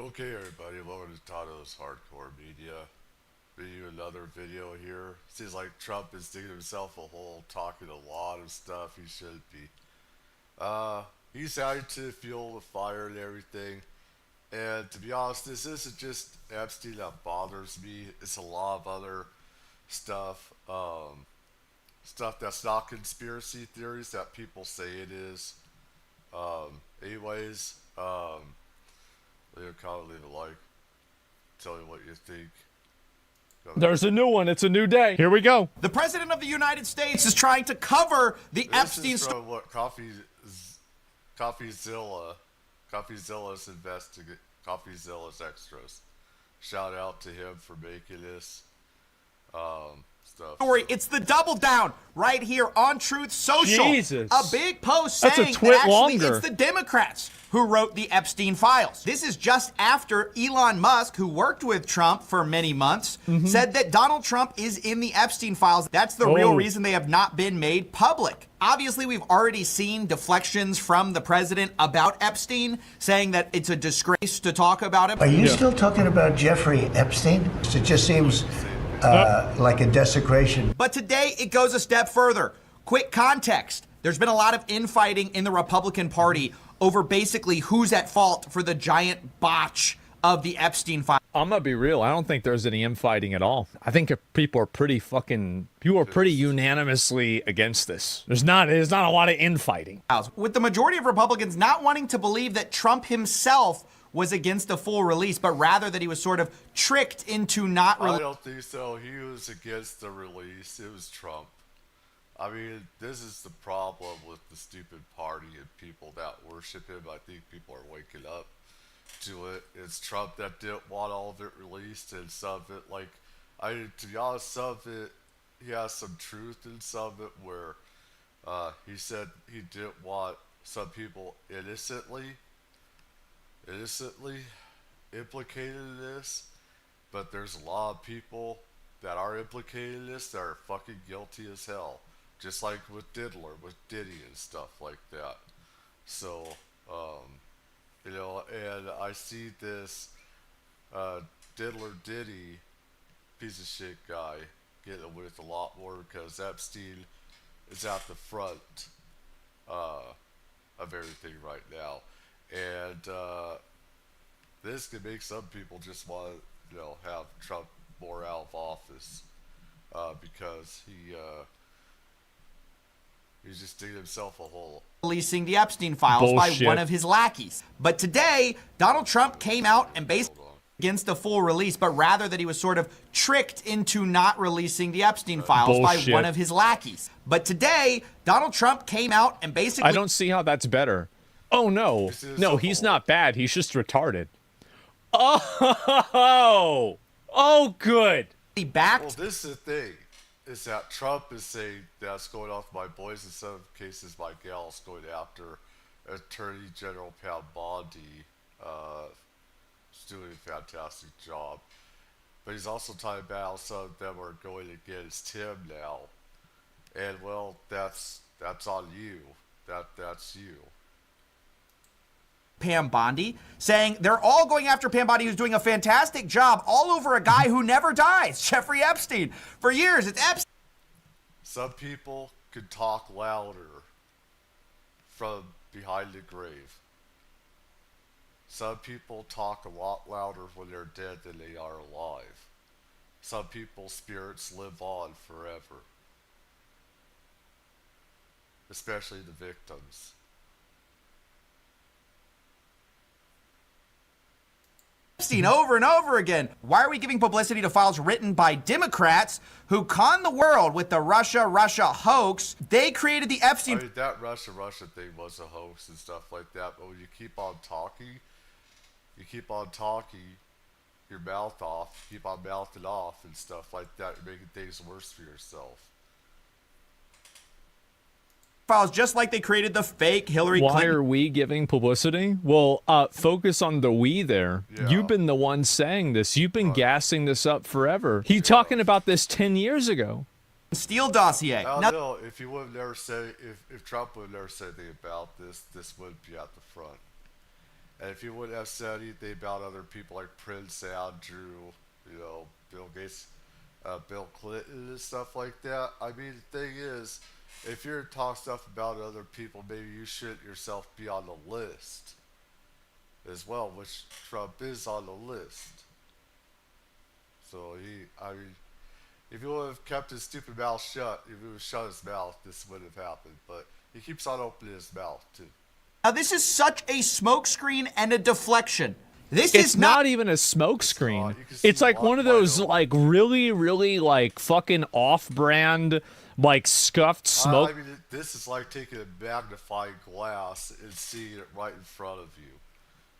Okay, everybody, welcome to Tato's Hardcore Media. Bringing you another video here. Seems like Trump is digging himself a hole, talking a lot of stuff he shouldn't be. He's out to fuel the fire and everything. And to be honest, this isn't just Epstein that bothers me. It's a lot of other stuff. Stuff that's not conspiracy theories that people say it is. Anyways, leave a comment, leave a like. Tell me what you think. There's a new one. It's a new day. Here we go. The President of the United States is trying to cover the Epstein story. This is from what CoffeeZilla's CoffeeZilla's extras. Shout out to him for making this stuff. Story. It's the double down right here on Truth Social. Jesus. A big post That's saying a twit that actually longer. it's the Democrats who wrote the Epstein files. This is just after Elon Musk, who worked with Trump for many months, said that Donald Trump is in the Epstein files. That's the real reason they have not been made public. Obviously, we've already seen deflections from the president about Epstein, saying that it's a disgrace to talk about it. Are you still talking about Jeffrey Epstein? It just seems like a desecration. But today, it goes a step further. Quick context. There's been a lot of infighting in the Republican Party over basically who's at fault for the giant botch of the Epstein file. I'm gonna be real. I don't think there's any infighting at all. I think people are pretty unanimously against this. There's not a lot of infighting. With the majority of Republicans not wanting to believe that Trump himself was against a full release, but rather that he was sort of tricked into not releasing. I don't think so. He was against the release. It was Trump. I mean, this is the problem with the stupid party and people that worship him. I think people are waking up to it. It's Trump that didn't want all of it released, and some of it, like, to be honest, some of it, he has some truth in some of it where he said he didn't want some people innocently implicated in this, but there's a lot of people that are implicated in this that are fucking guilty as hell. Just like with Diddler, with Diddy and stuff like that. So, you know, and I see this Diddler Diddy piece of shit guy getting away with a lot more because Epstein is at the front of everything right now. And this can make some people just want to, you know, have Trump more out of office because he's just digging himself a hole. Releasing the Epstein files by one of his lackeys. But today, Donald Trump came out and basically against a full release, but rather that he was sort of tricked into not releasing the Epstein files by one of his lackeys. But today, Donald Trump came out and basically... I don't see how that's better. Oh, no. No, he's not bad. He's just retarded. Oh, good. He backed... Well, this is the thing. Is that Trump is saying that's going off my boys, in some cases my gals, going after Attorney General Pam Bondi, who's doing a fantastic job. But he's also talking about how some of them are going against him now. And well, that's on you. That's you. Pam Bondi, saying they're all going after Pam Bondi, who's doing a fantastic job all over a guy who never dies, Jeffrey Epstein. For years, it's Epstein. Some people could talk louder from behind the grave. Some people talk a lot louder when they're dead than they are alive. Some people's spirits live on forever. Especially the victims. Epstein over and over again. Why are we giving publicity to files written by Democrats who conned the world with the Russia hoax? They created the Epstein... I mean, that Russia thing was a hoax and stuff like that, but when you keep on talking your mouth off, keep on mouthing off and stuff like that, you're making things worse for yourself. Files just like they created the fake Hillary Clinton. Why are we giving publicity? Well, focus on the we there. Yeah. You've been the one saying this. You've been gassing this up forever. He's talking about this 10 years ago. Steele dossier. I don't know if he would have never said, if Trump would have never said anything about this, this wouldn't be at the front. And if you wouldn't have said anything about other people like Prince Andrew, Bill Gates, Bill Clinton and stuff like that, I mean, the thing is, if you're to talk stuff about other people, maybe you shouldn't yourself be on the list as well, which Trump is on the list. So I mean, if he would have kept his stupid mouth shut, if he would have shut his mouth, this wouldn't have happened. But he keeps on opening his mouth, too. Now, this is such a smokescreen and a deflection. This It's is not even a smokescreen. not. You can see It's like one of those, wide open. like, really, really, like, fucking off-brand, like, scuffed smoke. I mean, this is like taking a magnifying glass and seeing it right in front of you.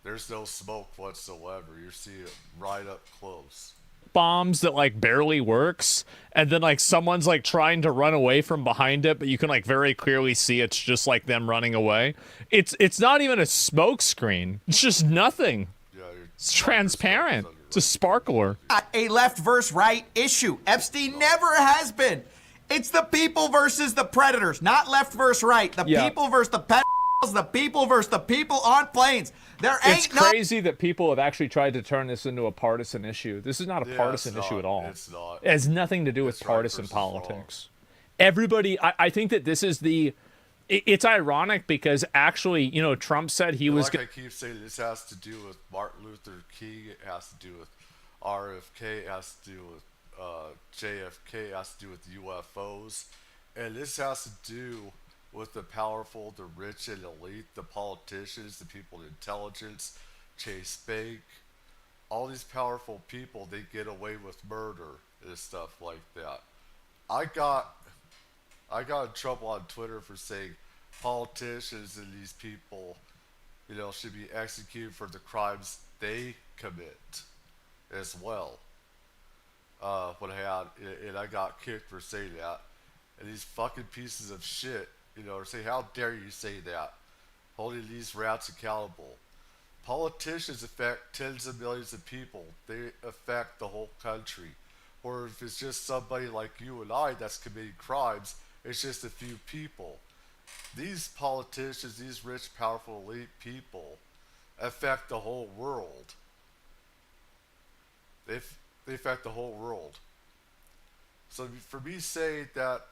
There's no smoke whatsoever. You're seeing it right up close. Bombs that like barely works, and then like someone's like trying to run away from behind it, but you can like very clearly see it's just like them running away. It's not even a smoke screen. It's just nothing. Yeah, It's transparent. It's a sparkler. not a left versus right issue. Epstein never has been. It's the people versus the predators, not left versus right. The Yeah. people versus the pedophiles, the people versus the people on planes. There It's ain't no crazy that people have actually tried to turn this into a partisan issue. This is not a Yeah, partisan it's issue not. at all. It's not. It has nothing to do with It's right partisan versus wrong. politics. Everybody, I think that this is it's ironic because actually, you know, Trump said he was. Like I keep saying, this has to do with Martin Luther King. It has to do with RFK. It has to do with JFK. It has to do with UFOs. And this has to do with the powerful, the rich and elite, the politicians, the people in intelligence, Chase Bank. All these powerful people, they get away with murder and stuff like that. I got in trouble on Twitter for saying politicians and these people, should be executed for the crimes they commit as well. And I got kicked for saying that. And these fucking pieces of shit, are saying, how dare you say that? Holding these rats accountable. Politicians affect tens of millions of people. They affect the whole country. Or if it's just somebody like you and I that's committing crimes, it's just a few people. These politicians, these rich, powerful, elite people, affect the whole world. They affect the whole world. So for me saying that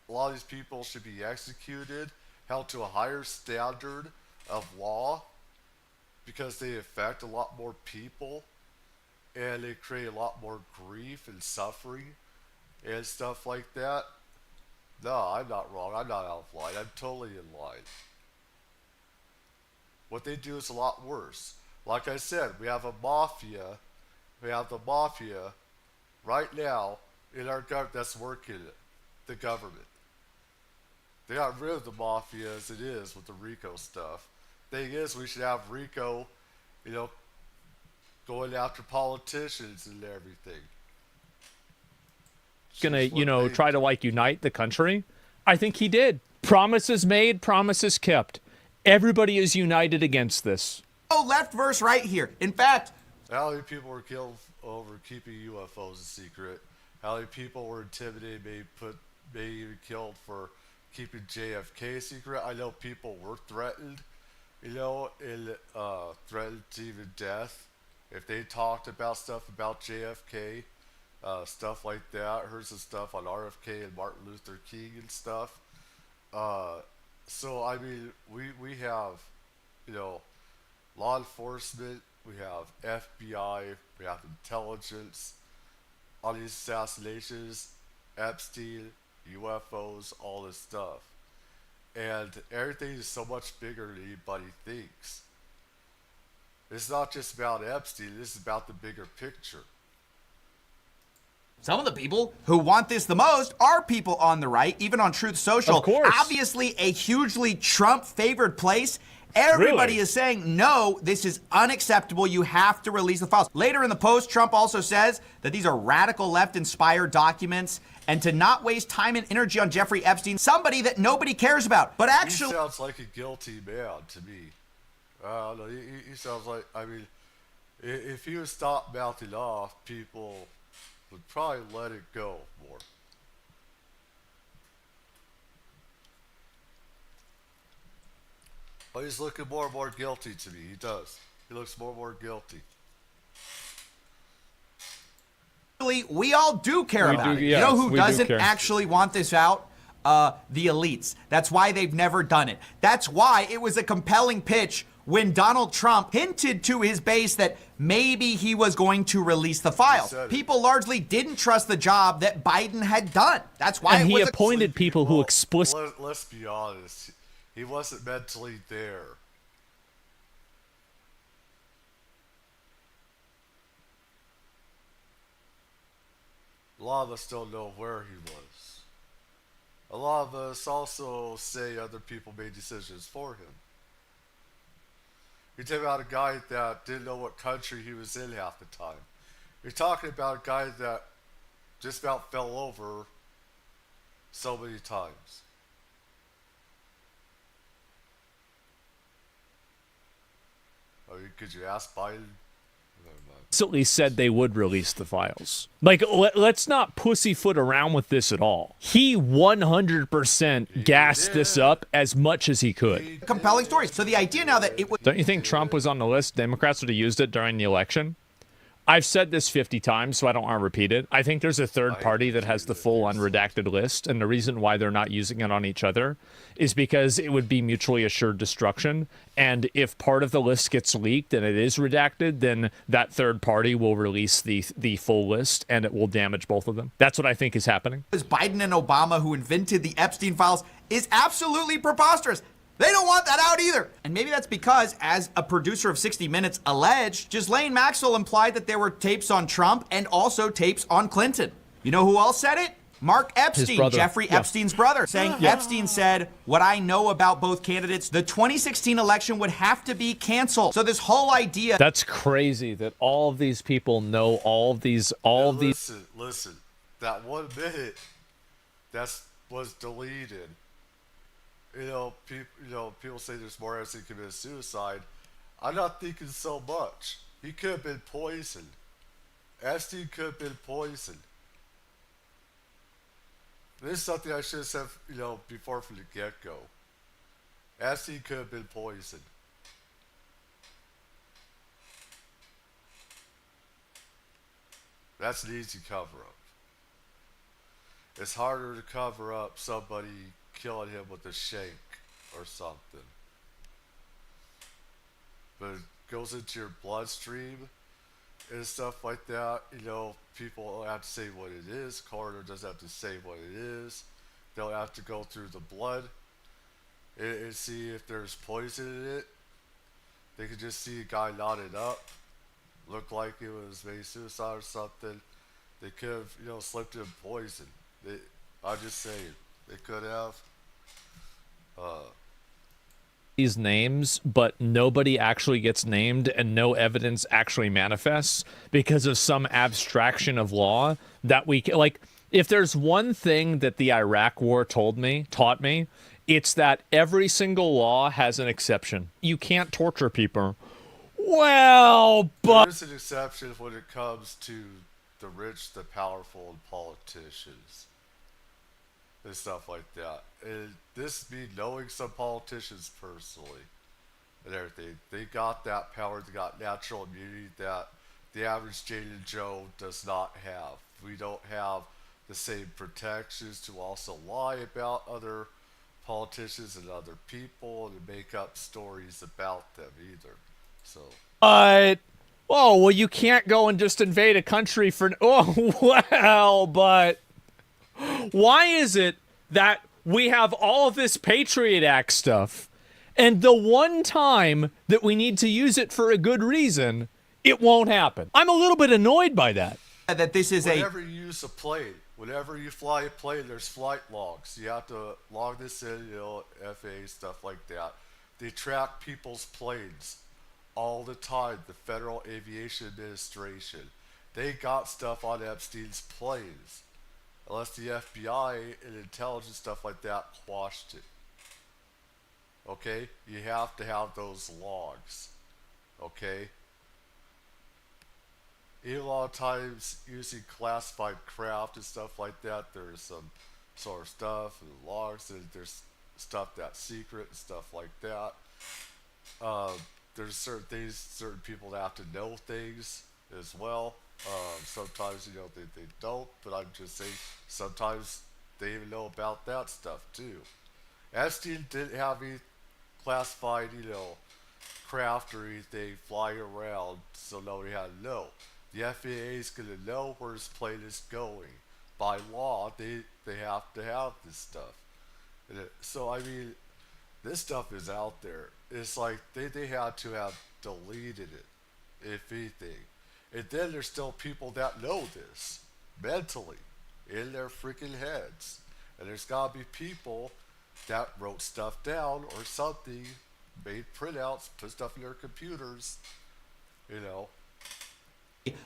a lot of these people should be executed, held to a higher standard of law, because they affect a lot more people, and they create a lot more grief and suffering and stuff like that. No, I'm not wrong. I'm not out of line. I'm totally in line. What they do is a lot worse. Like I said, we have a mafia. We have the mafia right now in our government that's working the government. They got rid of the mafia as it is with the RICO stuff. Thing is, we should have RICO, going after politicians and everything. Gonna, Just what they try to like unite the country. I think he did. Promises made, promises kept. Everybody is united against this. no left versus right here. In fact, How many people were killed over keeping UFOs a secret? How many people were intimidated, maybe even killed for keeping JFK a secret? I know people were threatened, and threatened to even death if they talked about stuff about JFK, stuff like that. I heard some stuff on RFK and Martin Luther King and stuff. So I mean, we have, law enforcement, we have FBI, we have intelligence on these assassinations, Epstein, UFOs, all this stuff. And everything is so much bigger than anybody thinks. It's not just about Epstein, this is about the bigger picture. some of the people who want this the most are people on the right, even on Truth Social. Of course. Obviously, a hugely Trump-favored place. Everybody Really? is saying, no, this is unacceptable. You have to release the files. Later in the post, Trump also says that these are radical left-inspired documents and to not waste time and energy on Jeffrey Epstein, somebody that nobody cares about. But He actually, sounds like a guilty man to me. I don't know, he sounds like, I mean, if he would stop mouthing off, people would probably let it go more. Oh, he's looking more and more guilty to me. He does. He looks more and more guilty. We all do care about it. You know who doesn't actually want this out? The elites. That's why they've never done it. That's why it was a compelling pitch when Donald Trump hinted to his base that maybe he was going to release the files. People largely didn't trust the job that Biden had done. That's why and it was he appointed people who explicitly. Let's be honest. He wasn't mentally there. A lot of us don't know where he was. A lot of us also say other people made decisions for him. You're talking about a guy that didn't know what country he was in half the time. You're talking about a guy that just about fell over so many times. I mean, could you ask Biden? Explicitly said they would release the files. Like, let's not pussyfoot around with this at all. He 100% gassed this up as much as he could. Compelling stories. So the idea now that it would... Don't you think Trump was on the list? Democrats would have used it during the election. I've said this 50 times, so I don't want to repeat it. I think there's a third party that has the full unredacted list, and the reason why they're not using it on each other is because it would be mutually assured destruction, and if part of the list gets leaked and it is redacted, then that third party will release the full list, and it will damage both of them. That's what I think is happening. It was Biden and Obama who invented the Epstein files is absolutely preposterous. They don't want that out either. And maybe that's because, as a producer of 60 Minutes alleged, Ghislaine Maxwell implied that there were tapes on Trump and also tapes on Clinton. You know who else said it? Mark Epstein, Jeffrey Epstein's brother, saying Epstein said, what I know about both candidates, the 2016 election would have to be canceled. So this whole idea... That's crazy that all of these people know all of these... Listen. That 1 minute was deleted. People say there's more Epstein committed suicide. I'm not thinking so much. He could have been poisoned. Epstein could have been poisoned. This is something I should have said, before from the get-go. Epstein could have been poisoned. That's an easy cover-up. It's harder to cover up somebody killing him with a shank or something. But it goes into your bloodstream and stuff like that. People don't have to say what it is. Coroner doesn't have to say what it is. They'll have to go through the blood and see if there's poison in it. They could just see a guy knotted up, look like it was maybe suicide or something. They could have, slipped in poison. I'm just saying, they could have. These names, but nobody actually gets named and no evidence actually manifests because of some abstraction of law that we like. If there's one thing that the Iraq War taught me, it's that every single law has an exception. You can't torture people. Well, but there's an exception when it comes to the rich, the powerful, and politicians and stuff like that. And this me knowing some politicians personally and everything. They got that power, they got natural immunity that the average Jane and Joe does not have. We don't have the same protections to also lie about other politicians and other people and make up stories about them either. So well, you can't go and just invade a country for but why is it that we have all of this Patriot Act stuff, and the one time that we need to use it for a good reason, it won't happen? I'm a little bit annoyed by that. That this is whenever you use a plane, whenever you fly a plane, there's flight logs. You have to log this in, FAA, stuff like that. They track people's planes all the time, the Federal Aviation Administration. They got stuff on Epstein's planes. Unless the FBI and intelligence stuff like that quashed it. Okay? You have to have those logs. Okay? Even a lot of times using classified craft and stuff like that, there's some sort of stuff and logs, and there's stuff that's secret and stuff like that. Uh, there's certain things, certain people that have to know things as well. Sometimes, they don't, but I'm just saying sometimes they even know about that stuff too. Epstein didn't have any classified, craft or anything flying around, so nobody had to know. The FAA is going to know where his plane is going. By law, they have to have this stuff. So, I mean, this stuff is out there. It's like they had to have deleted it, if anything. And then there's still people that know this mentally in their freaking heads. And there's got to be people that wrote stuff down or something, made printouts, put stuff in their computers,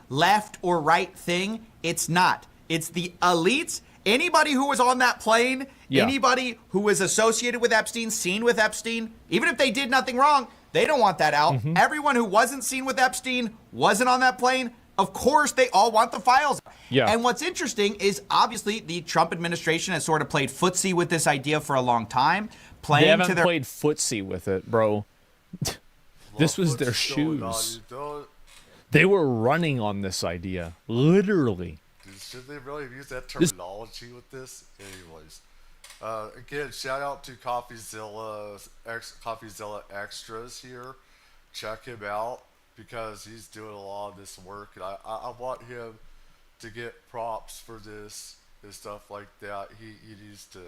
Left or right thing, it's not. It's the elites. Anybody who was on that plane, anybody who was associated with Epstein, seen with Epstein, even if they did nothing wrong, they don't want that out. Everyone who wasn't seen with Epstein, wasn't on that plane, of course they all want the files. Yeah. And what's interesting is obviously the Trump administration has sort of played footsie with this idea for a long time. They haven't played footsie with it, bro. This was their shoes. They were running on this idea, literally. Should they really use that terminology with this? Anyways, again, shout out to CoffeeZilla Extras here. Check him out because he's doing a lot of this work, and I want him to get props for this and stuff like that. He needs to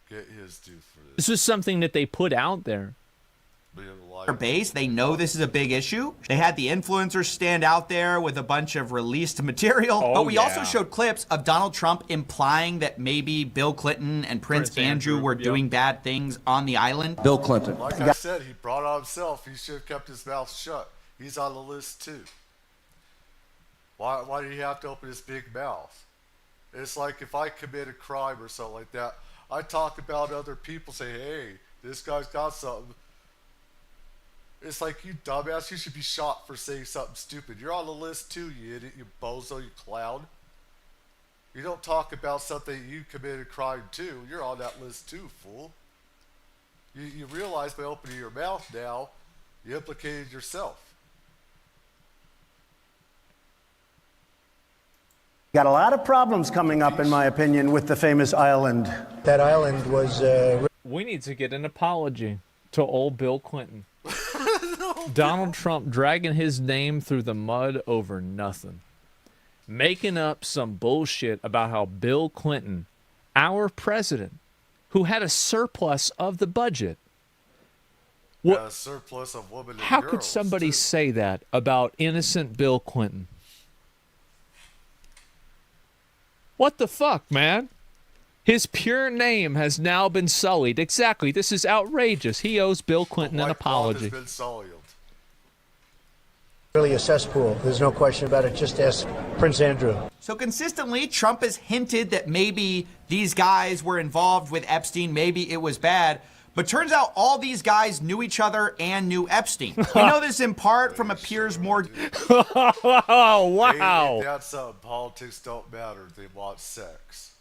get his due for this. This was something that they put out there. Base, they know this is a big issue. They had the influencers stand out there with a bunch of released material. But we also showed clips of Donald Trump implying that maybe Bill Clinton and Prince Andrew were doing bad things on the island. Bill Clinton. Like I said, he brought it on himself. He should have kept his mouth shut. He's on the list too. Why did he have to open his big mouth? It's like if I commit a crime or something like that, I talk about other people, say, hey, this guy's got something. It's like, you dumbass, you should be shot for saying something stupid. You're on the list too, you idiot, you bozo, you clown. You don't talk about something you committed a crime too. You're on that list too, fool. You realize by opening your mouth now, you implicated yourself. Got a lot of problems coming up, in my opinion, with the famous island. That island was... We need to get an apology to old Bill Clinton. Donald Trump dragging his name through the mud over nothing. Making up some bullshit about how Bill Clinton, our president, who had a surplus of the budget. A surplus of women and How girls, could somebody too. say that about innocent Bill Clinton? What the fuck, man? His pure name has now been sullied. Exactly. This is outrageous. He owes Bill Clinton an apology. Has been sullied. Really a cesspool. There's no question about it. Just ask Prince Andrew. So consistently, Trump has hinted that maybe these guys were involved with Epstein, maybe it was bad. But turns out all these guys knew each other and knew Epstein. We know this in part from a Piers Morgan. Oh, wow. That's politics don't matter. They want sex.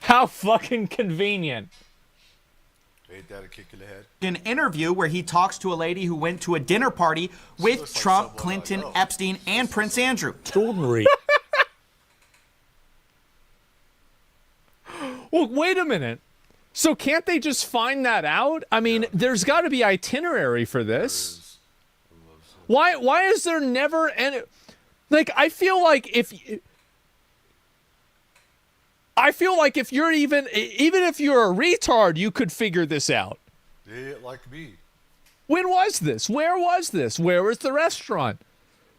How fucking convenient. Ain't that a kick in the head? An interview where he talks to a lady who went to a dinner party with looks like Trump, someone I Clinton, know. Epstein, and Prince Andrew. Extraordinary. Well, wait a minute. So can't they just find that out? I mean, there's got to be itinerary for this. Why is there never any... Like, I feel like if you're even if you're a retard, you could figure this out. Idiot like me. When was this? Where was this? Where was the restaurant?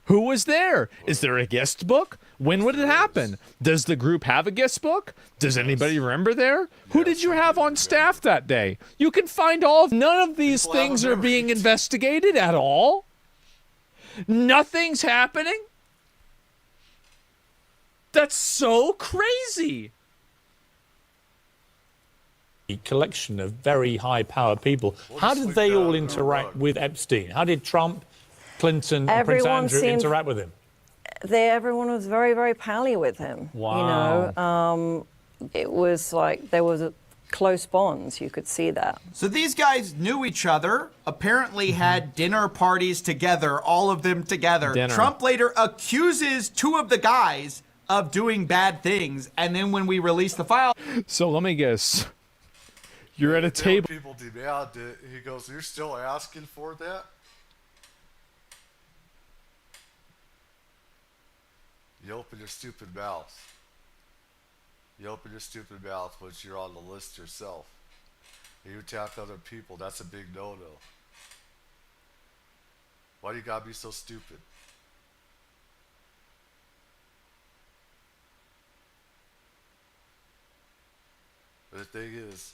Who was there? Is there a guest book? When would it happen? Does the group have a guest book? Does anybody remember there? Who did you have on staff that day? You can find all of... None of these People have things a are being memory. investigated at all. Nothing's happening. That's so crazy. Collection of very high-powered people. How did they all interact with Epstein? How did Trump, Clinton, and Prince Everyone Andrew seemed- interact with him? everyone was very, very pally with him. Wow. You know, it was like there was close bonds. You could see that. So these guys knew each other, apparently had dinner parties together, all of them together. Dinner. Trump later accuses two of the guys of doing bad things, and then when we release the file, So let me guess. You're at a table. People demand it. He goes, "You're still asking for that?" You open your stupid mouth. You open your stupid mouth once you're on the list yourself. And you attack other people. That's a big no-no. Why do you gotta be so stupid? But the thing is,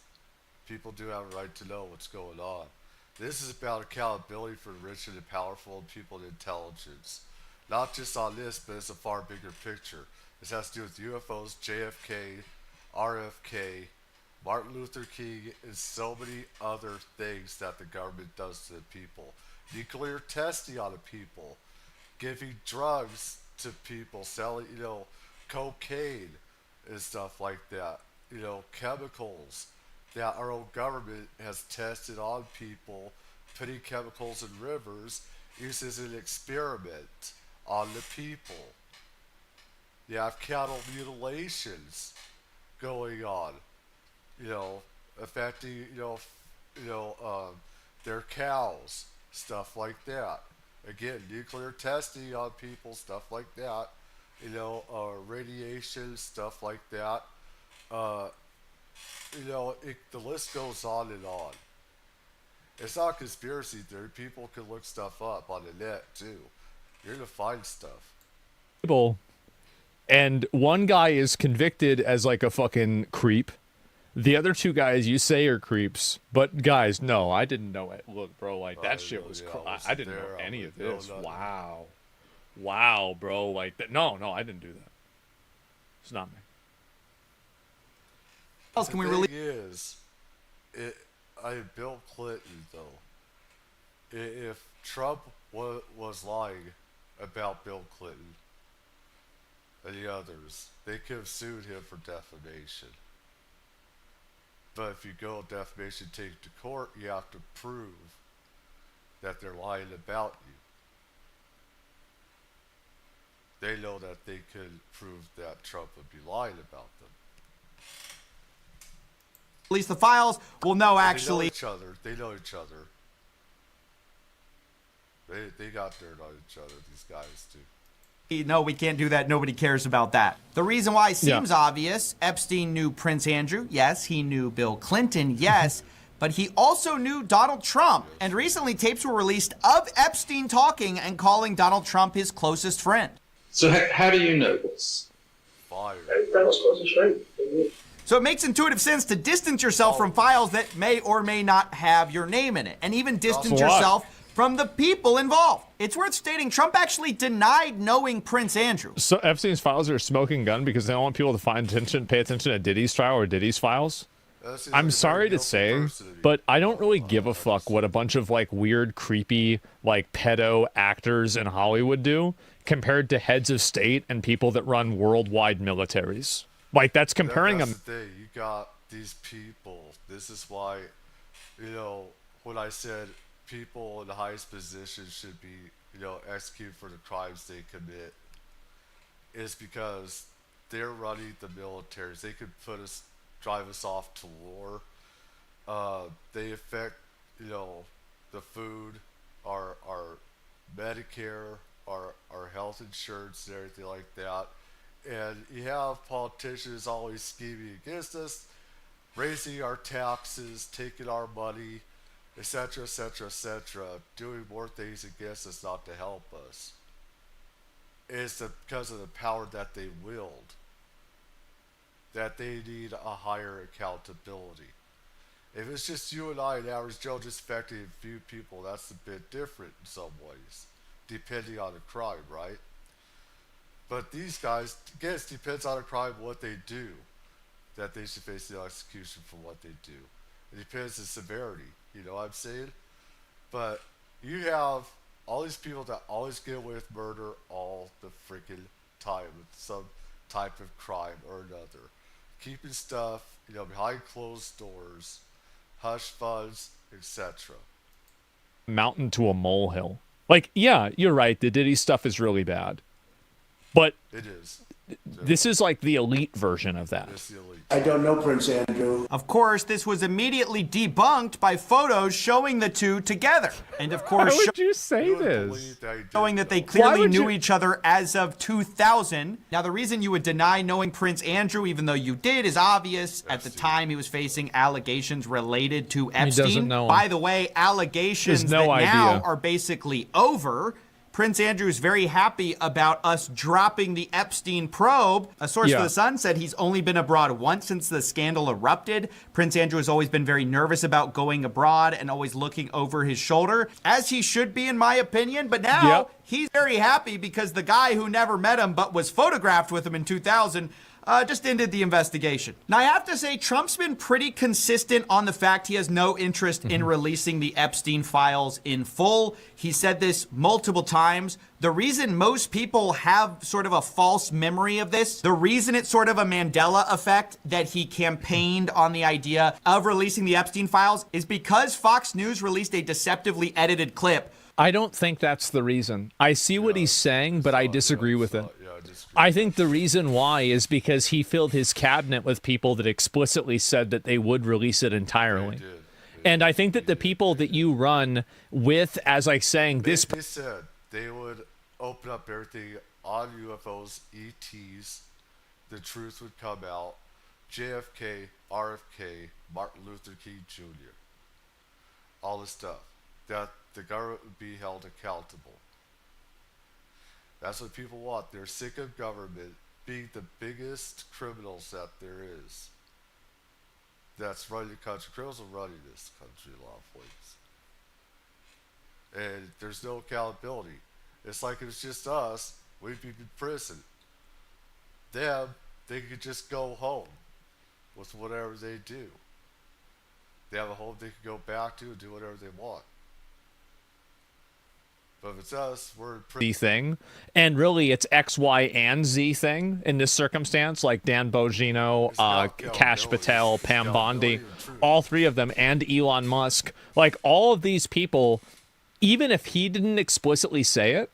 people do have a right to know what's going on. This is about accountability for the rich and the powerful and people with intelligence. Not just on this, but it's a far bigger picture. This has to do with UFOs, JFK, RFK, Martin Luther King, and so many other things that the government does to the people. Nuclear testing on the people, giving drugs to people, selling, cocaine and stuff like that. Chemicals that our own government has tested on people, putting chemicals in rivers, used as an experiment on the people. You have cattle mutilations going on, affecting, their cows, stuff like that. Again, nuclear testing on people, stuff like that. Radiation, stuff like that. The list goes on and on. It's not conspiracy theory. People can look stuff up on the net too. You're gonna find stuff. And one guy is convicted as like a fucking creep. The other two guys you say are creeps, but guys, no, I didn't know it. Look, bro, like that shit was. I didn't know any of this. Wow, bro, like that. No, I didn't do that. It's not me. else can we really? Bill Clinton though. If Trump was lying about Bill Clinton and the others, they could have sued him for defamation. But if you go defamation take to court, you have to prove that they're lying about you. They know that they could prove that Trump would be lying about them. Release the files, we'll know actually. They know each other. They got dirt on each other, these guys do. No, we can't do that. Nobody cares about that. The reason why seems obvious. Epstein knew Prince Andrew. Yes, he knew Bill Clinton. Yes. But he also knew Donald Trump. And recently tapes were released of Epstein talking and calling Donald Trump his closest friend. So how do you know this? Fire. So it makes intuitive sense to distance yourself from files that may or may not have your name in it. And even distance yourself from the people involved. It's worth stating Trump actually denied knowing Prince Andrew. So Epstein's files are a smoking gun because they don't want people to pay attention to Diddy's trial or Diddy's files. I'm sorry to say, but I don't really give a fuck what a bunch of like weird, creepy, like pedo actors in Hollywood do compared to heads of state and people that run worldwide militaries. Like that's comparing them. That's the thing. You got these people. This is why, when I said people in the highest position should be, executed for the crimes they commit, is because they're running the militaries. They could drive us off to war. They affect, the food, our Medicare, our health insurance, and everything like that. And you have politicians always scheming against us, raising our taxes, taking our money, etc., etc., etc., doing more things against us, not to help us. It's because of the power that they wield that they need a higher accountability. If it's just you and I, an average Joe, just affecting a few people, that's a bit different in some ways, depending on the crime, right? But these guys, again, it depends on the crime, what they do, that they should face the execution for what they do. It depends on severity, you know what I'm saying? But you have all these people that always get away with murder all the freaking time with some type of crime or another. Keeping stuff, behind closed doors, hush funds, etc. Mountain to a molehill. Like, yeah, you're right. The Diddy stuff is really bad. But It is. this is like the elite version of that. It's the elite. I don't know Prince Andrew. Of course, this was immediately debunked by photos showing the two together. And of course, Why would you say You would this? believe that he did showing that they know. clearly would knew you- each other as of 2000. Now, the reason you would deny knowing Prince Andrew, even though you did, is obvious. At the time, he was facing allegations related to Epstein. doesn't know him. By the way, allegations Has no that now idea. are basically over. Prince Andrew is very happy about us dropping the Epstein probe. A source Yeah. for The Sun said he's only been abroad once since the scandal erupted. Prince Andrew has always been very nervous about going abroad and always looking over his shoulder, as he should be, in my opinion. But now Yep. he's very happy because the guy who never met him but was photographed with him in 2000 just ended the investigation. Now, I have to say, Trump's been pretty consistent on the fact he has no interest in releasing the Epstein files in full. He said this multiple times. The reason most people have sort of a false memory of this, the reason it's sort of a Mandela effect that he campaigned on the idea of releasing the Epstein files, is because Fox News released a deceptively edited clip. I don't think that's the reason. I see what he's saying, but I disagree with it. I think the reason why is because he filled his cabinet with people that explicitly said that they would release it entirely. And I think that the people that you run with, as I saying, this... They said they would open up everything on UFOs, ETs, the truth would come out, JFK, RFK, Martin Luther King Jr., all this stuff, that the government would be held accountable. That's what people want. They're sick of government being the biggest criminals that there is. That's running the country. Criminals are running this country in a lot of ways. And there's no accountability. It's like if it's just us, we'd be in prison. Them, they could just go home with whatever they do. They have a home they can go back to and do whatever they want. But if it's us, we're in prison. thing, and really it's X, Y, and Z thing in this circumstance, like Dan Bongino, Kash Patel, Pam Bondi, all three of them, and Elon Musk. Like, all of these people, even if he didn't explicitly say it,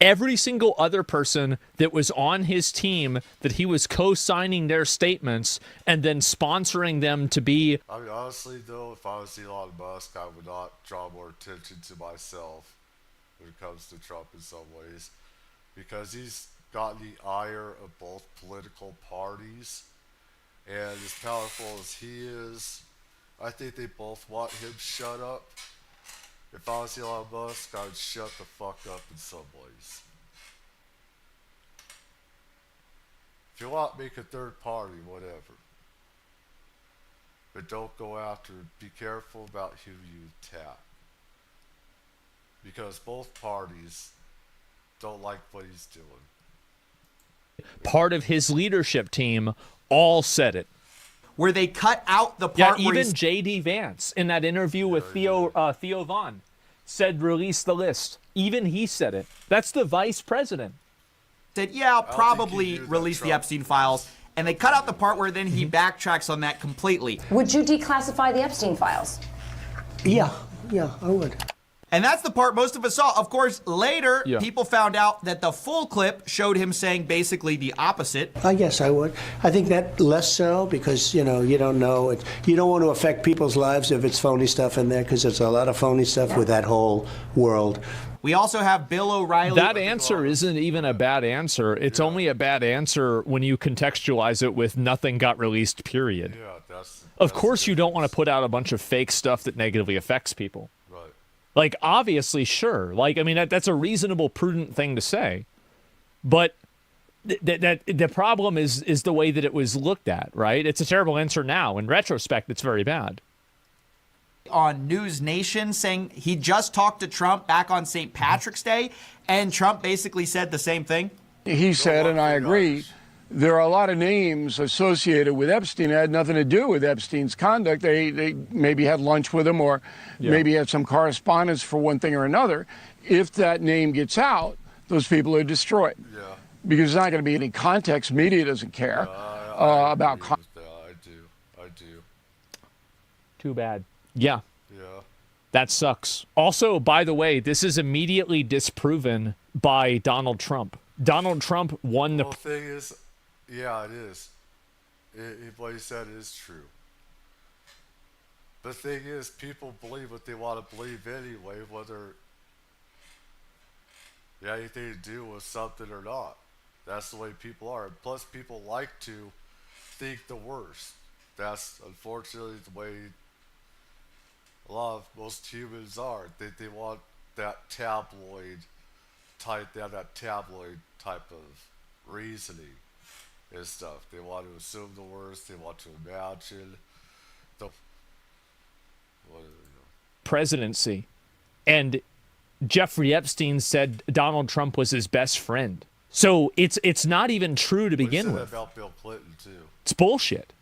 every single other person that was on his team that he was co-signing their statements and then sponsoring them to be... I mean, honestly, though, if I was Elon Musk, I would not draw more attention to myself when it comes to Trump in some ways, because he's got the ire of both political parties, and as powerful as he is, I think they both want him shut up. If I was Elon Musk, I would shut the fuck up in some ways. If you want, make a third party, whatever. But don't go after, be careful about who you tap. Because both parties don't like what he's doing. Part of his leadership team all said it. Where they cut out the Yeah, part where even he's... J.D. Vance in that interview with Theo Vaughn said release the list. Even he said it. That's the vice president. said, yeah, I'll think he probably knew that release the Trump Epstein files. And they cut out the part where then he backtracks on that completely. Would you declassify the Epstein files? Yeah, I would. And that's the part most of us saw. Of course, later, Yeah. people found out that the full clip showed him saying basically the opposite. I guess I would. I think that less so because, you don't know. You don't want to affect people's lives if it's phony stuff in there, because there's a lot of phony stuff with that whole world. We also have Bill O'Reilly. That answer isn't even a bad answer. It's only a bad answer when you contextualize it with nothing got released, period. Yeah, that's Of course you don't want to put out a bunch of fake stuff that negatively affects people. right. Like, obviously, sure. Like, I mean, that's a reasonable, prudent thing to say. But the problem is the way that it was looked at, right? It's a terrible answer now. In retrospect, it's very bad. On News Nation saying he just talked to Trump back on St. Patrick's Day, and Trump basically said the same thing. He said, and I agree, there are a lot of names associated with Epstein that had nothing to do with Epstein's conduct. They maybe had lunch with him or maybe had some correspondence for one thing or another. If that name gets out, those people are destroyed. Yeah. Because there's not going to be any context. Media doesn't care about context. I do. Too bad. Yeah. Yeah. That sucks. Also, by the way, this is immediately disproven by Donald Trump. Donald Trump won the... Well, the thing is, yeah, it is. What he said is true. The thing is, people believe what they want to believe anyway, whether it had anything to do with something or not. That's the way people are. And plus, people like to think the worst. That's unfortunately the way a lot of most humans are. They want that tabloid type of reasoning and stuff. They want to assume the worst. They want to imagine the presidency. And Jeffrey Epstein said Donald Trump was his best friend. So it's not even true to begin with. About Bill Clinton too. It's bullshit.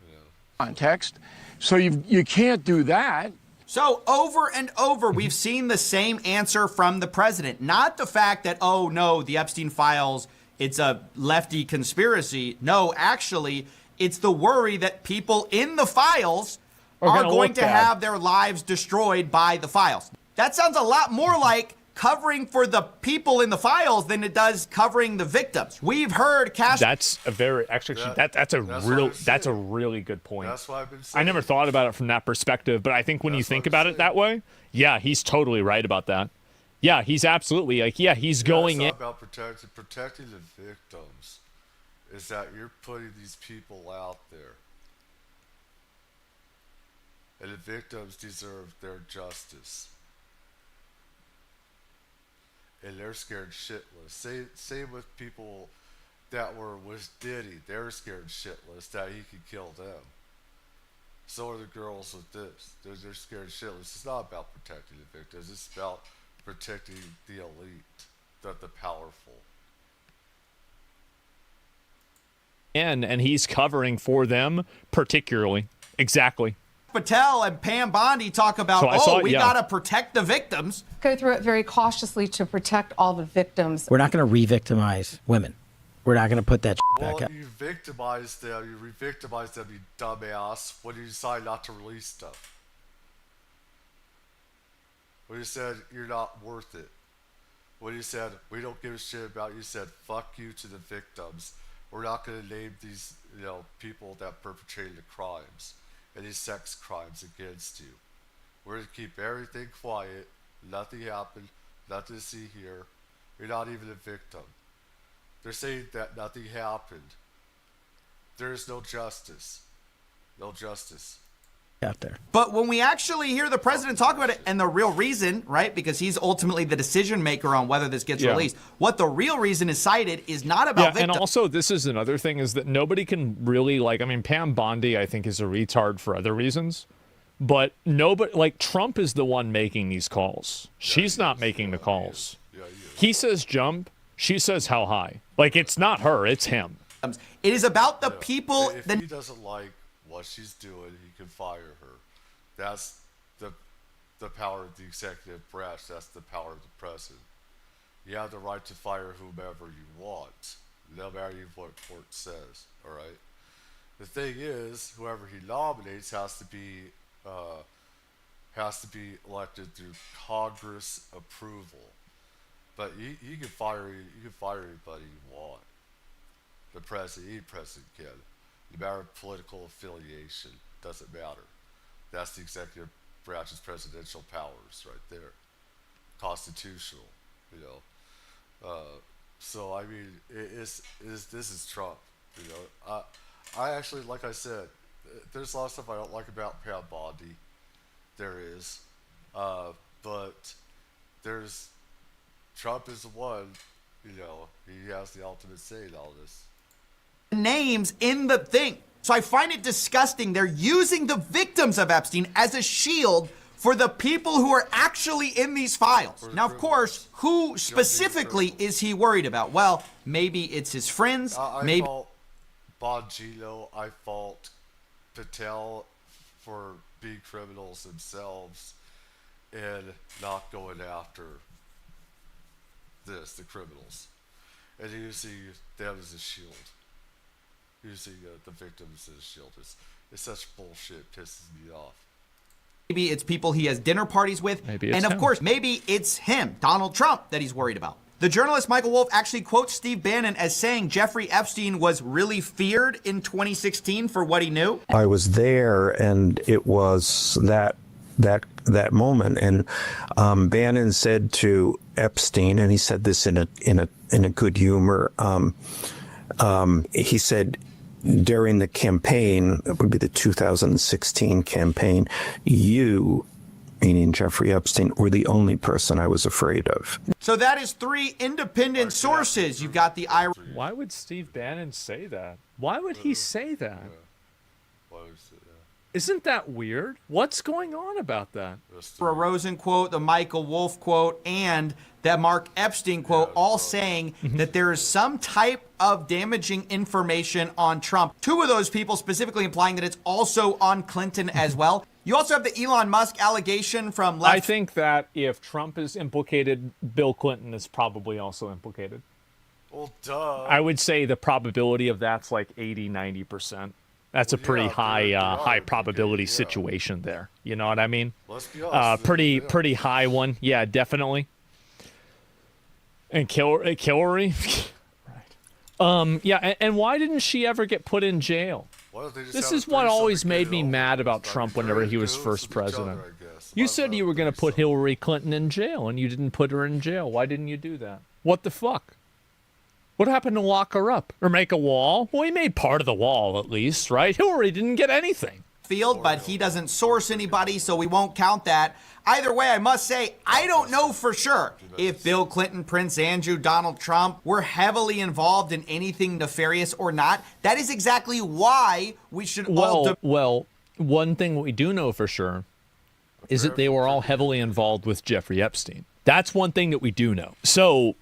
Context. So you can't do that. So over and over, we've seen the same answer from the president. Not the fact that, oh no, the Epstein files, it's a lefty conspiracy. No, actually, it's the worry that people in the files are going to have their lives destroyed by the files. That sounds a lot more like covering for the people in the files than it does covering the victims. We've heard That's a very that's a really good point. That's what I've been saying. I never thought about it from that perspective, but I think when you think about it that way, yeah, he's totally right about that. Yeah, he's absolutely he's going in. It's not about protecting the victims. Is that you're putting these people out there, and the victims deserve their justice. And they're scared shitless. Same with people that were with Diddy. They're scared shitless that he could kill them. So are the girls with this. They're scared shitless. It's not about protecting the victims. It's about protecting the elite, the powerful. And he's covering for them particularly. Exactly. Patel and Pam Bondi talk about, we got to protect the victims. Go through it very cautiously to protect all the victims. We're not going to re-victimize women. We're not going to put that back up. You victimize them, you re-victimize them, you dumbass, when you decide not to release stuff. When you said you're not worth it. When you said we don't give a shit about you, said fuck you to the victims. We're not going to name these people that perpetrated the crimes. Any sex crimes against you. We're going to keep everything quiet. Nothing happened. Nothing to see here. You're not even a victim. They're saying that nothing happened. There is no justice. No justice. Out there. But when we actually hear the president talk about it, and the real reason, right, because he's ultimately the decision maker on whether this gets released, what the real reason is cited is not about victims. And also, this is another thing, is that nobody can really, Pam Bondi, I think, is a retard for other reasons. But nobody, Trump is the one making these calls. She's not making the calls. He says jump, she says how high. It's not her, it's him. It is about the people. If he doesn't like what she's doing, he can fire her. That's the power of the executive branch. That's the power of the president. You have the right to fire whomever you want, no matter what court says. All right. The thing is, whoever he nominates has to be elected through Congress approval. But you can fire anybody you want. The president, any president can. No matter political affiliation, doesn't matter. That's the executive branch's presidential powers right there. Constitutional, So I mean, this is Trump. I actually, like I said, there's a lot of stuff I don't like about Pam Bondi. There is, but there's Trump is the one. He has the ultimate say in all this. Names in the thing. So I find it disgusting. They're using the victims of Epstein as a shield for the people who are actually in these files. Now, of course, who specifically is he worried about? Well, maybe it's his friends. I maybe. call Bongino, I fault Patel for being criminals themselves and not going after the criminals, and using them as a shield, using the victims as a shield. It's such bullshit. It pisses me off. Maybe it's people he has dinner parties with. Maybe it's and of him. course, maybe it's him, Donald Trump, that he's worried about. The journalist Michael Wolff actually quotes Steve Bannon as saying Jeffrey Epstein was really feared in 2016 for what he knew. I was there, and it was that moment. And Bannon said to Epstein, and he said this in a good humor. He said, during the campaign, it would be the 2016 campaign, you, meaning Jeffrey Epstein, were the only person I was afraid of. So that is 3 independent sources. You've got the IRA. Why would Steve Bannon say that? Why would he say that? Isn't that weird? What's going on about that? Rosen quote, the Michael Wolff quote, and that Mark Epstein quote, all saying that there is some type of damaging information on Trump. 2 of those people specifically implying that it's also on Clinton as well. You also have the Elon Musk allegation from left. I think that if Trump is implicated, Bill Clinton is probably also implicated. Well, duh. I would say the probability of that's like 80, 90%. That's a pretty high probability situation there. You know what I mean? Let's be honest. Pretty high one. Yeah, definitely. And Hillary? Right. Yeah, and why didn't she ever get put in jail? This is what always made me mad about Trump whenever he was first president. You said you were going to put Hillary Clinton in jail, and you didn't put her in jail. Why didn't you do that? What the fuck? What happened to lock her up? Or make a wall? Well, he made part of the wall, at least, right? Hillary didn't get anything. Field, but he doesn't source anybody, so we won't count that. Either way, I must say, I don't know for sure if Bill Clinton, Prince Andrew, Donald Trump were heavily involved in anything nefarious or not. That is exactly why we should all... Well, one thing we do know for sure is that they were all heavily involved with Jeffrey Epstein. That's one thing that we do know. So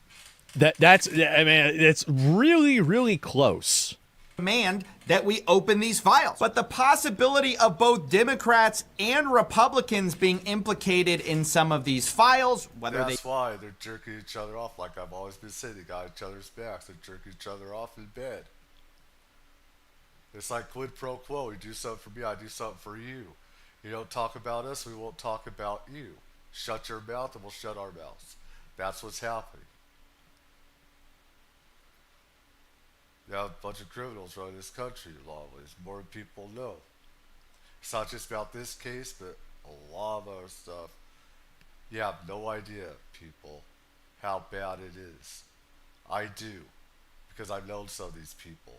that's, I mean, it's really, really close. Demand that we open these files. But the possibility of both Democrats and Republicans being implicated in some of these files, That's why they're jerking each other off, like I've always been saying. They got each other's backs. They're jerking each other off in bed. It's like quid pro quo. You do something for me, I do something for you. You don't talk about us, we won't talk about you. Shut your mouth and we'll shut our mouths. That's what's happening. You have a bunch of criminals running this country a lot of ways. More people know. It's not just about this case, but a lot of other stuff. You have no idea, people, how bad it is. I do, because I've known some of these people.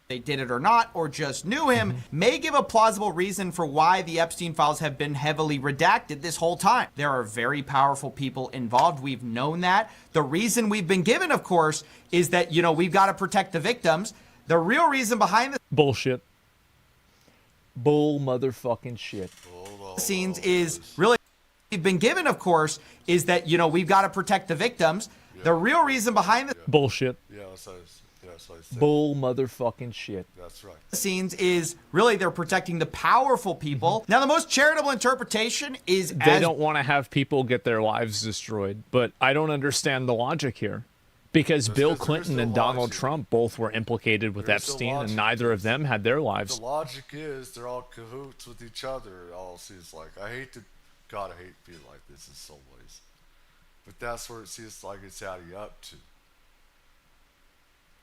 They did it or not, or just knew him, may give a plausible reason for why the Epstein files have been heavily redacted this whole time. There are very powerful people involved. We've known that. The reason we've been given, of course, is that, you know, we've got to protect the victims. The real reason behind this bullshit. Bull motherfucking shit. Scenes is really we've been given, of course, is that, you know, we've got to protect the victims. Yeah. The real reason behind this bullshit. Yeah, that's what I said. Bull motherfucking shit. That's right. Scenes is really they're protecting the powerful people. Now, the most charitable interpretation is they don't want to have people get their lives destroyed, but I don't understand the logic here. Because Bill Clinton and Donald Trump both were implicated with Epstein, and neither of them had their lives. The logic is they're all cahoots with each other. It all seems like. I hate being like this in some ways. But that's where it seems like it's adding up to.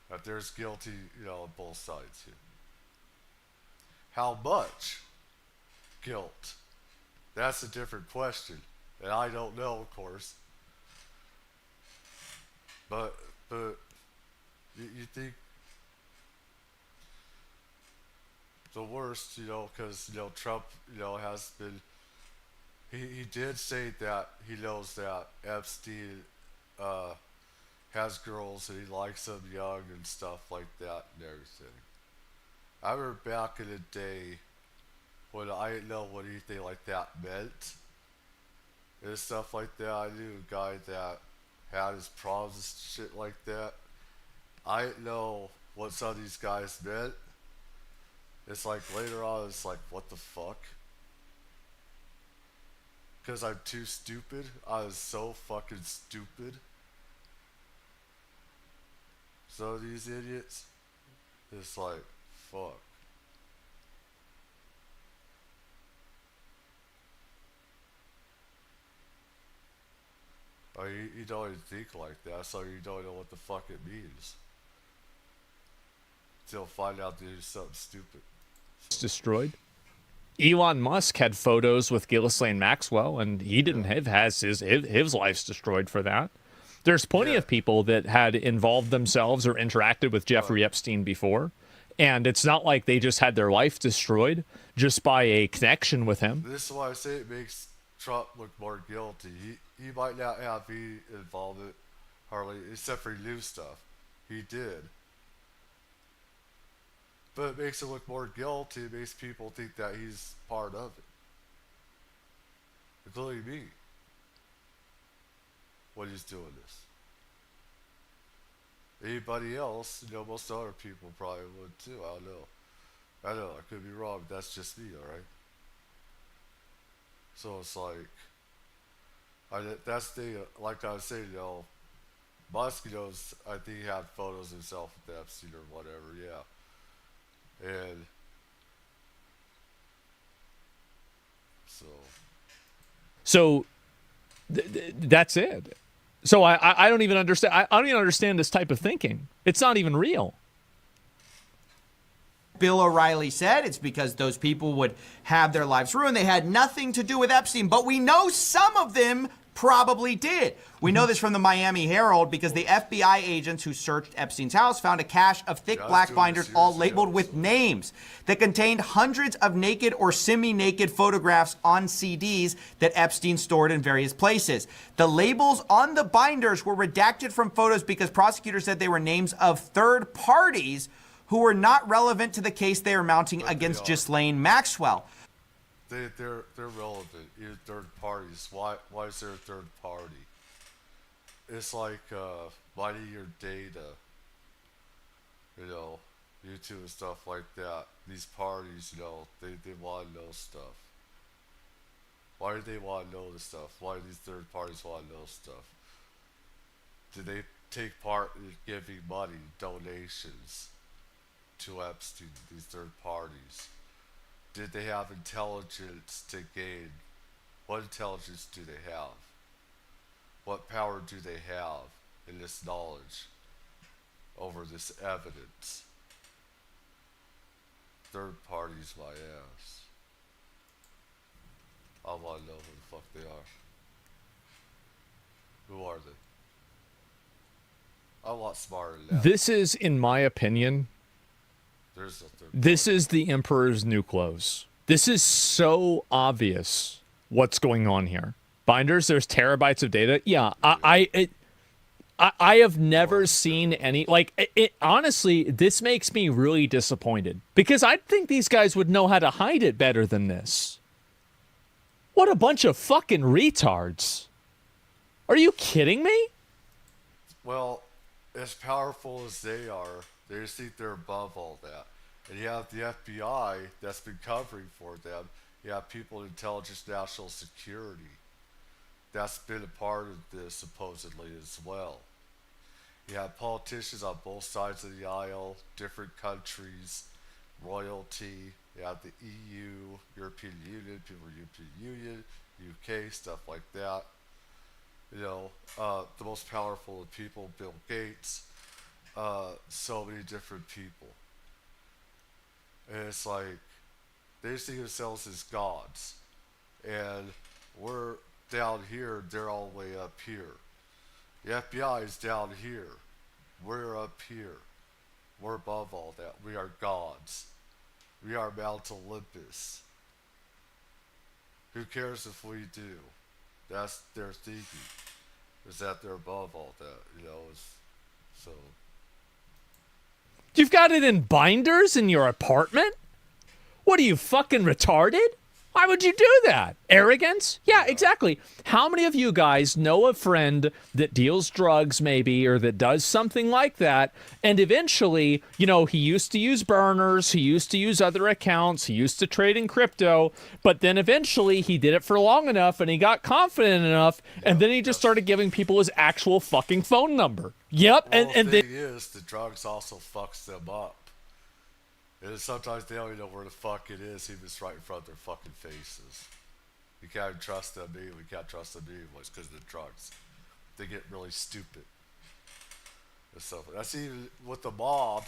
That there's guilty, you know, on both sides here. How much guilt? That's a different question. And I don't know, of course. But you think the worst, you know, because, you know, Trump, you know, has been, he did say that he knows that Epstein has girls and he likes them young and stuff like that and everything. I remember back in the day when I didn't know what anything like that meant and stuff like that. I knew a guy that had his problems and shit like that. I didn't know what some of these guys meant, it's like later on, it's like, what the fuck? Because I'm too stupid. I was so fucking stupid. So these idiots, it's like, fuck. Or you don't even think like that, so you don't know what the fuck it means. Till find out to do something stupid. It's destroyed. Elon Musk had photos with Ghislaine Maxwell, and he didn't have his life's destroyed for that. There's plenty of people that had involved themselves or interacted with Jeffrey Epstein before, and it's not like they just had their life destroyed just by a connection with him. This is why I say it makes Trump look more guilty. He might not have any involvement, hardly, except for he knew stuff. He did. But it makes him look more guilty. It makes people think that he's part of it. Including me. When he's doing this. Anybody else, most other people probably would too. I know, I could be wrong, but that's just me, alright? So it's like, that's the, like I was saying, Musk, I think he had photos of himself with Epstein or whatever, yeah. And so that's it. So I don't even understand. I don't even understand this type of thinking. It's not even real. Bill O'Reilly said it's because those people would have their lives ruined. They had nothing to do with Epstein, but we know some of them probably did. We know this from the Miami Herald because the FBI agents who searched Epstein's house found a cache of thick black binders all labeled with names that contained hundreds of naked or semi-naked photographs on CDs that Epstein stored in various places. The labels on the binders were redacted from photos because prosecutors said they were names of third parties who were not relevant to the case they are mounting against Ghislaine Maxwell. They're relevant. You're third parties. Why is there a third party? It's like mining your data. YouTube and stuff like that. These parties, they want to know stuff. Why do they want to know this stuff? Why do these third parties want to know stuff? Do they take part in giving money, donations to Epstein, these third parties? Did they have intelligence to gain? What intelligence do they have? What power do they have in this knowledge over this evidence? Third parties, my ass. I want to know who the fuck they are. Who are they? I'm a lot smarter than that. This is, in my opinion, this is the Emperor's new clothes. This is so obvious what's going on here. Binders, there's terabytes of data. Yeah, I have never seen any, honestly, this makes me really disappointed because I think these guys would know how to hide it better than this. What a bunch of fucking retards. Are you kidding me? Well, as powerful as they are, they just think they're above all that. And you have the FBI that's been covering for them. You have people in Intelligence National Security that's been a part of this supposedly as well. You have politicians on both sides of the aisle, different countries, royalty. You have the EU, European Union, people in the European Union, UK, stuff like that. The most powerful of people, Bill Gates, so many different people. And it's like, they see themselves as gods. And we're down here, they're all the way up here. The FBI is down here. We're up here. We're above all that. We are gods. We are Mount Olympus. Who cares if we do? That's their thinking. Is that they're above all that, so. You've got it in binders in your apartment? What are you, fucking retarded? Why would you do that? Arrogance? Yeah, exactly. How many of you guys know a friend that deals drugs maybe, or that does something like that, and eventually, you know, he used to use burners, he used to use other accounts, he used to trade in crypto, but then eventually he did it for long enough and he got confident enough, and then he just started giving people his actual fucking phone number. Yep, Well, and the then... thing is, the drugs also fucks them up. And sometimes they don't even know where the fuck it is, even it's right in front of their fucking faces. You can't trust them anyway. We can't trust them anyways because of the drugs. They get really stupid and stuff. That's even with the mob.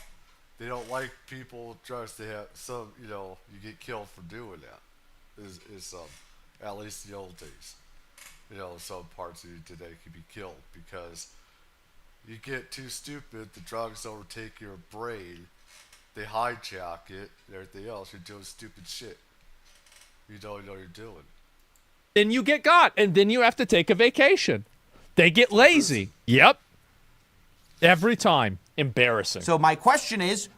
They don't like people with drugs. They have some, you know, you get killed for doing that. Is at least in the old days. You know, some parts of you today can be killed because you get too stupid. The drugs overtake your brain. They hijack it and everything else. You're doing stupid shit. You don't know what you're doing. Then you get got, and then you have to take a vacation. They get lazy. Yep. Every time. Embarrassing. So my question is,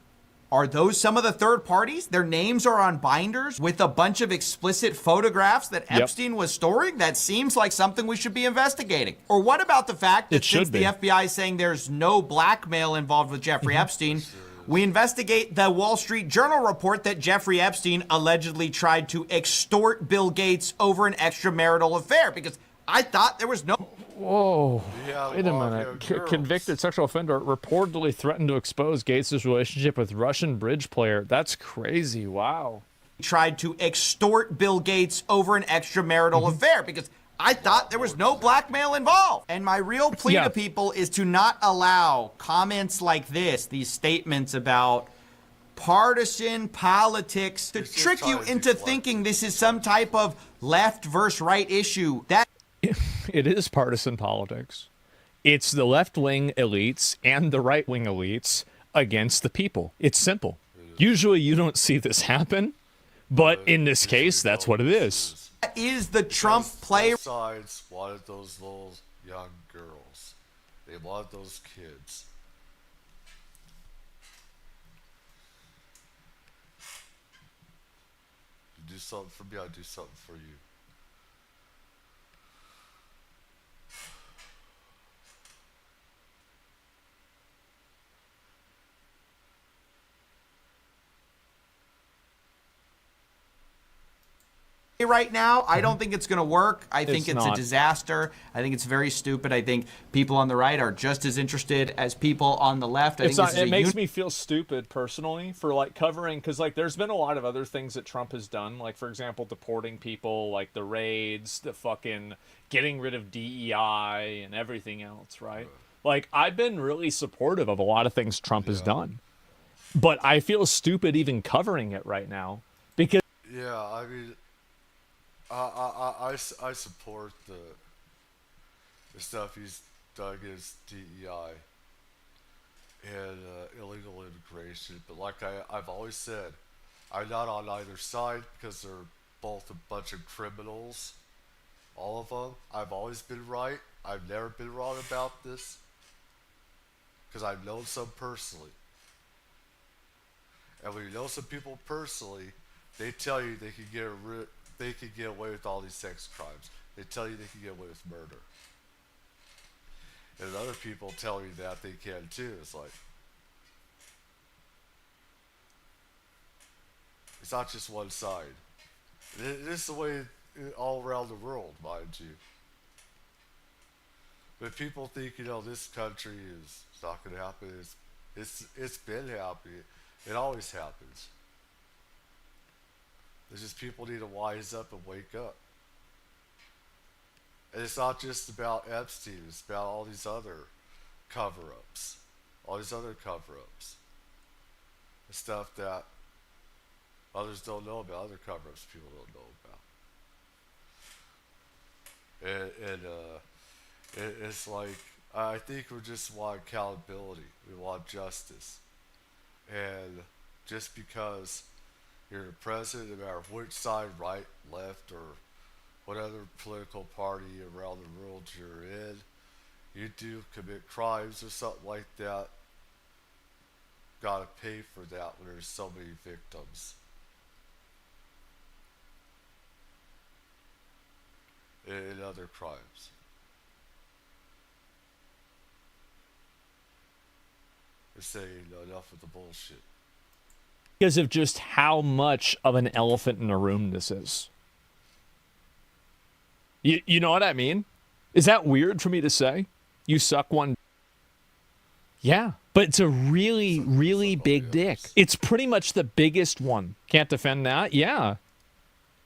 are those some of the third parties? Their names are on binders with a bunch of explicit photographs that Epstein was storing? That seems like something we should be investigating. Or what about the fact that since the FBI is saying there's no blackmail involved with Jeffrey Epstein, we investigate the Wall Street Journal report that Jeffrey Epstein allegedly tried to extort Bill Gates over an extramarital affair? Because I thought there was no... Whoa. Wait a minute. Convicted sexual offender reportedly threatened to expose Gates' relationship with Russian bridge player. That's crazy. Wow. Tried to extort Bill Gates over an extramarital affair, because I thought there was no blackmail involved. And my real plea to people is to not allow comments like this, these statements about partisan politics, to trick you into thinking this is some type of left versus right issue. That it is partisan politics. It's the left-wing elites and the right-wing elites against the people. It's simple. Usually you don't see this happen, but in this case, that's what it is. Is the Trump play? Both sides wanted those little young girls. They wanted those kids. You do something for me, I do something for you. Right now, I don't think it's going to work. I think it's a disaster. I think it's very stupid. I think people on the right are just as interested as people on the left. It makes me feel stupid personally for like covering, because like there's been a lot of other things that Trump has done, like for example deporting people, like the raids, the fucking getting rid of DEI and everything else, right? Like I've been really supportive of a lot of things Trump has done, but I feel stupid even covering it right now because I mean, I support the stuff he's done against DEI and illegal immigration, but like I've always said, I'm not on either side because they're both a bunch of criminals, all of them. I've always been right. I've never been wrong about this because I've known some personally. And when you know some people personally, they tell you they can get away with all these sex crimes. They tell you they can get away with murder. And other people tell you that they can too. It's like, it's not just one side. It is the way all around the world, mind you. But people think, this country is not going to happen. It's been happening. It always happens. It's just people need to wise up and wake up. And it's not just about Epstein. It's about all these other cover-ups. All these other cover-ups. The stuff that others don't know about. Other cover-ups people don't know about. And it's like, I think we just want accountability. We want justice. And just because you're the president, no matter which side, right, left, or what other political party around the world you're in, you do commit crimes or something like that, gotta pay for that when there's so many victims. other crimes. They're saying enough with the bullshit. Because of just how much of an elephant in a room this is. You know what I mean? Is that weird for me to say? You suck one. Yeah, but it's a really, really big dick. It's pretty much the biggest one. Can't defend that? Yeah.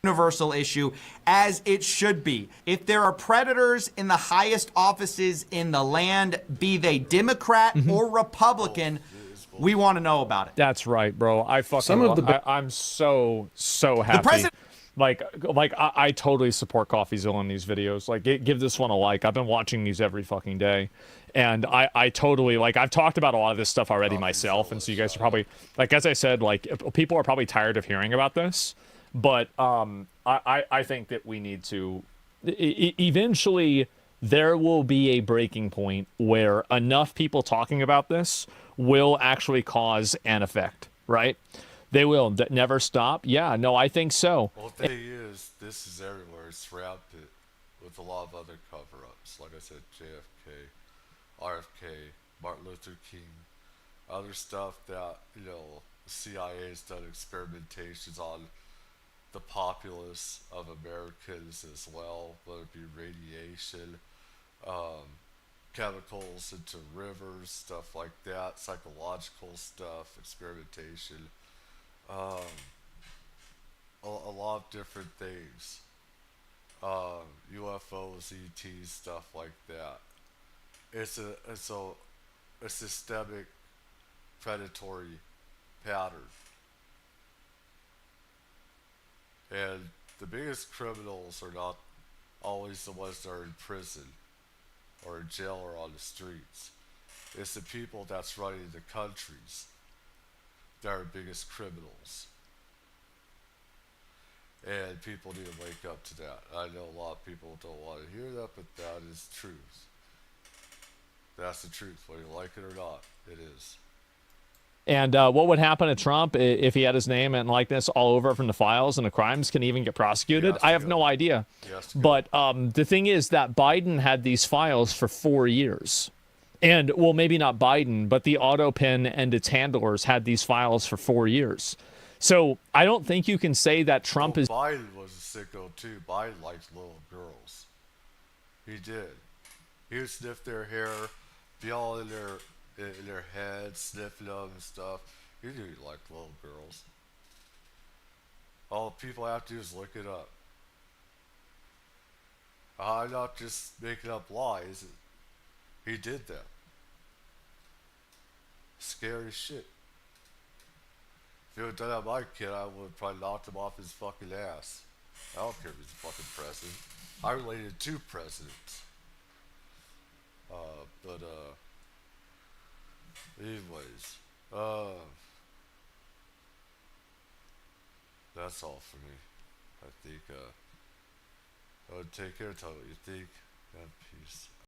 Universal issue, as it should be. If there are predators in the highest offices in the land, be they Democrat or Republican, we want to know about it. That's right, bro. I fucking I'm so happy. The president. I totally support CoffeeZilla in these videos. Like, give this one a like. I've been watching these every fucking day, and I totally I've talked about a lot of this stuff already myself, and so you guys are probably as I said, people are probably tired of hearing about this, but I think that we need to eventually. There will be a breaking point where enough people talking about this will actually cause an effect, right? They will never stop. Yeah, no, I think so. Well, the thing is, this is everywhere. It's rampant with a lot of other cover-ups. Like I said, JFK, RFK, Martin Luther King, other stuff that, the CIA has done experimentations on the populace of Americans as well, whether it be radiation, chemicals into rivers, stuff like that, psychological stuff, experimentation. A lot of different things. UFOs, ETs, stuff like that. It's a systemic predatory pattern. And the biggest criminals are not always the ones that are in prison or in jail or on the streets. It's the people that's running the countries that are the biggest criminals. And people need to wake up to that. I know a lot of people don't want to hear that, but that is truth. That's the truth, whether you like it or not. It is. And what would happen to Trump if he had his name and likeness all over from the files and the crimes? Can he even get prosecuted? I have no idea. But the thing is that Biden had these files for 4 years. And, well, maybe not Biden, but the Autopin and its handlers had these files for 4 years. So I don't think you can say that Trump is... Biden was a sicko, too. Biden liked little girls. He did. He would sniff their hair, be all in their heads, sniffing them and stuff. He knew he liked little girls. All people have to do is look it up. I'm not just making up lies. He did that. Scary shit. If he would have done that to my kid, I would have probably knocked him off his fucking ass. I don't care if he's a fucking president. I related to presidents. Anyways, that's all for me. I think, take care, tell me what you think, and peace.